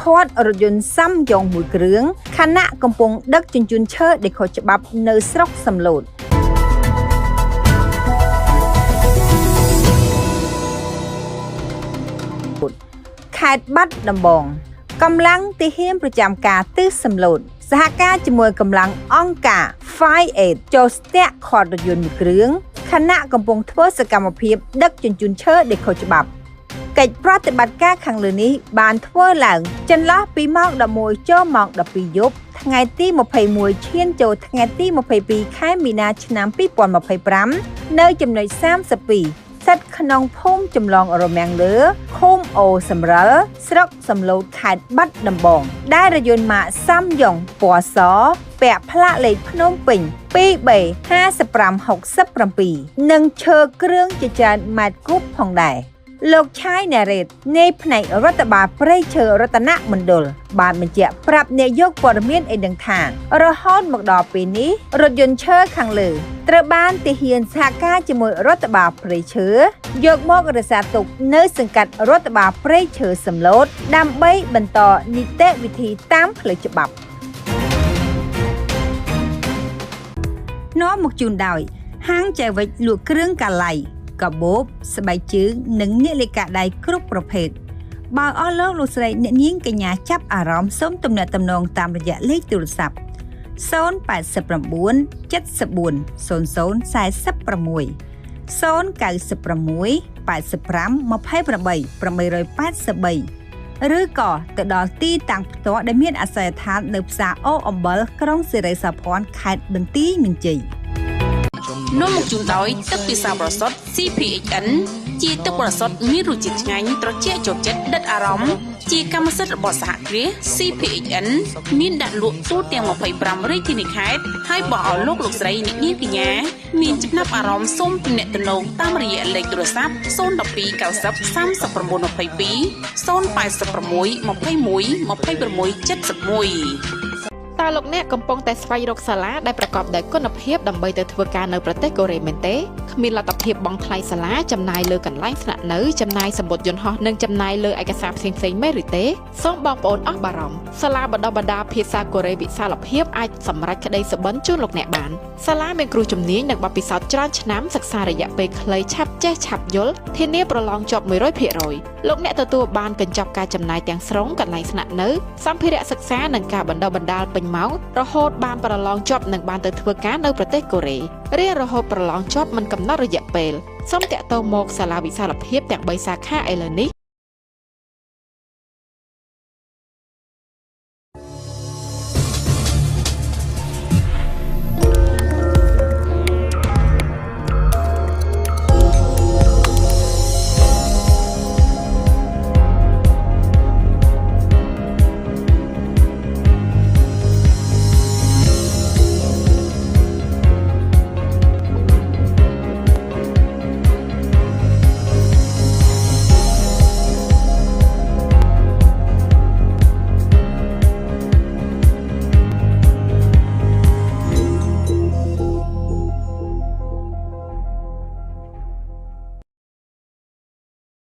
ឃាត់រថយន្តសាំយ៉ុងមួយគ្រឿងខណៈកំពុងដឹកជញ្ជូនឈើដែលខុសច្បាប់នៅស្រុកសំឡូតខេត្តបាត់ដំបងកម្លាំងទាហានប្រចាំការទិសសំឡូតសហការជាមួយកម្លាំងអង្គការ Fire Aid ចូលស្ទាក់ឃាត់រថយន្តមួយគ្រឿងខណៈកំពុងធ្វើសកម្មភាពដឹកជញ្ជូនឈើដែលខុសច្បាប់កិច្ចប្រតិបត្តិការខាងលើនេះបានធ្វើឡើងចន្លោះពីម៉ោង11ចូលម៉ោង12យប់ថ្ងៃទី21ឈានចូលថ្ងៃទី22ខែមីនាឆ្នាំ2025នៅចំណុច32ស្ថិតក្នុងភូមិចម្លងរមាំងលើឃុំអូសំរិលស្រុកសំឡូតខេត្តបាត់ដំបងដែលរថយន្តម៉ាកសាំយ៉ុងពណ៌សពាក់ផ្លាកលេខភ្នំពេញ 2B5567 និងឈើគ្រឿងជាច្រើនម៉ែត្រគូបផងដែរលោកឆាយណារ៉េតនៃផ្នែករដ្ឋបាលព្រៃឈើរតនមណ្ឌលបានបញ្ជាក់ប្រាប់នាយកព័ត៌មានឲ្យដឹងថារហូតមកដល់ពេលនេះរថយន្តឈើខាងលើត្រូវបានទាហានសហការជាមួយរដ្ឋបាលព្រៃឈើយកមករក្សាទុកនៅសង្កាត់រដ្ឋបាលព្រៃឈើសំឡូតដើម្បីបន្តនីតិវិធីតាមផ្លូវច្បាប់នាំមកជូនដោយហាងចែវិចលក់គ្រឿងកាឡៃកាបូបស្បែកជើងនិងនាឡិកាដៃគ្រប់ប្រភេទបើអស់លោកស្រីអ្នកនាងកញ្ញាចាប់អារម្មណ៍សូមទំនាក់ទំនងតាមរយៈលេខទូរស័ព្ទ089 74 00 46 096 85 28 883ឬក៏ទៅដល់ទីតាំងផ្ទាល់ដែលមានអាសយដ្ឋាននៅផ្សារអូអំបិលក្រុងសិរីសោភ័ណ្ឌខេត្តបន្ទាយមានជ័យនាំមកជូនដោយទឹកពិសាបរិសុទ្ធ CPHN ជាទឹកបរិសុទ្ធមានរសជាតិឆ្ងាញ់ត្រជាក់ចូលចិត្តដិតអារម្មណ៍ជាកម្មសិទ្ធិរបស់សហគ្រាស CPHN មានដាក់លក់ទូទាំង25រាជធានីខេត្តហើយបងឲ្យលោកស្រីអ្នកនាងកញ្ញាមានចំណាប់អារម្មណ៍សូមទំនាក់ទំនងតាមរយៈលេខទូរស័ព្ទ012 90 39 22 086 21 26 71តើលោកអ្នកកំពុងតែស្វែងរកសាលាដែលប្រកបដោយគុណភាពដើម្បីទៅធ្វើការនៅប្រទេសកូរ៉េមែនទេគ្មានលទ្ធភាពបង់ថ្លៃសាលាចំណាយលើកន្លែងស្នាក់នៅចំណាយសម្បត្តិយន្តហោះនិងចំណាយលើឯកសារផ្សេងៗមែនឬទេសូមបងប្អូនអស់បារម្ភសាលាបណ្ដុះបណ្ដាលភាសាកូរ៉េវិសាលភាពអាចសម្រេចក្តីសុបិនជូនលោកអ្នកបានសាលាមានគ្រូជំនាញនិងបទពិសោធន៍ច្រើនឆ្នាំសិក្សារយៈពេលខ្លីឆាប់ចេះឆាប់យល់ធានាប្រឡងជាប់ 100% លោកអ្នកទទួលបានកញ្ចប់ការចំណាយទាំងស្រុងកន្លែងស្នាក់នៅសម្ភារៈសិក្សានិងការបណ្ដុះបណ្ដាលពេញម៉ោងរហូតបានប្រឡងជាប់និងបានទៅធ្វើការនៅប្រទេសកូរ៉េរៀនរហូតប្រឡងជាប់មិនកំណត់រយៈពេលសូមតាក់ទងមកសាលាវិសាលភាពទាំង3សាខាឥឡូវនេះ